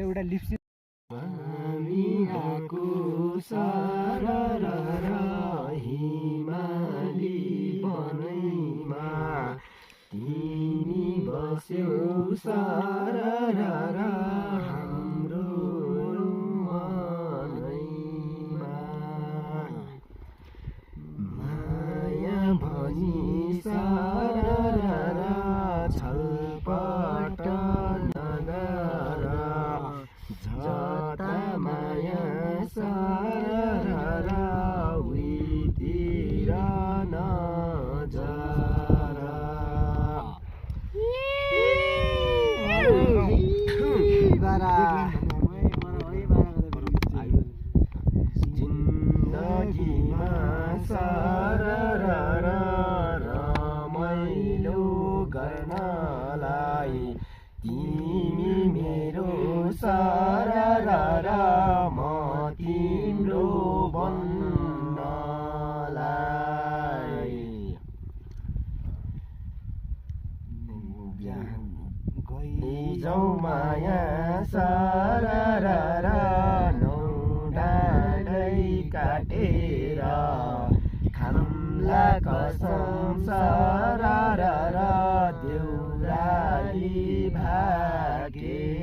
एउटा लिप्सिङ हिमाली बनैमा तिमी बस्यौ सारा हाम्रो मनैमा माया भनी सारा छलपट नगर जता माया सारा उतिर नजर जिन्दगीमा सारा रमाइलो गर्नलाई तिमी मेरो सारा म तिम्रो बन्नलाई गइजाऊ माया सारा नौ डाँडै काटेर खाम्ला कसम सारा देउराली भागेर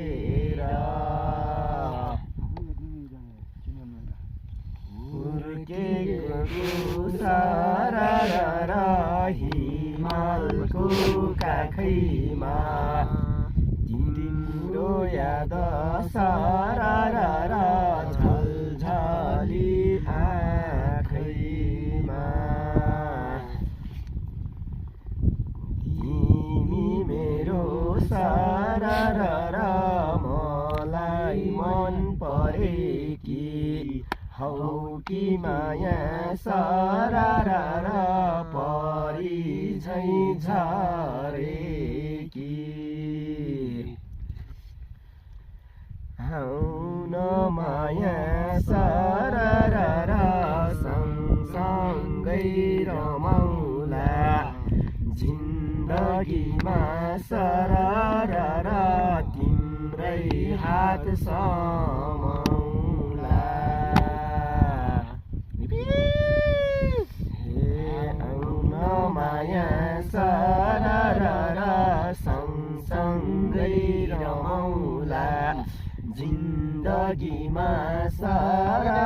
हुर्केको सारा हिमालको काखैमा तिम्रो याद सारा झलझली आँखैमा तिमी मेरो सारा मलाई मन परेकी हौ कि माया सारा परी झै झरेकी आउन माया सारा सँगसँगै रमाउला जिन्दगीमा सारा तिम्रै हात समाउला हे आउन माया सारा सँगसँगै रमाउला जिन्दगीमा सारा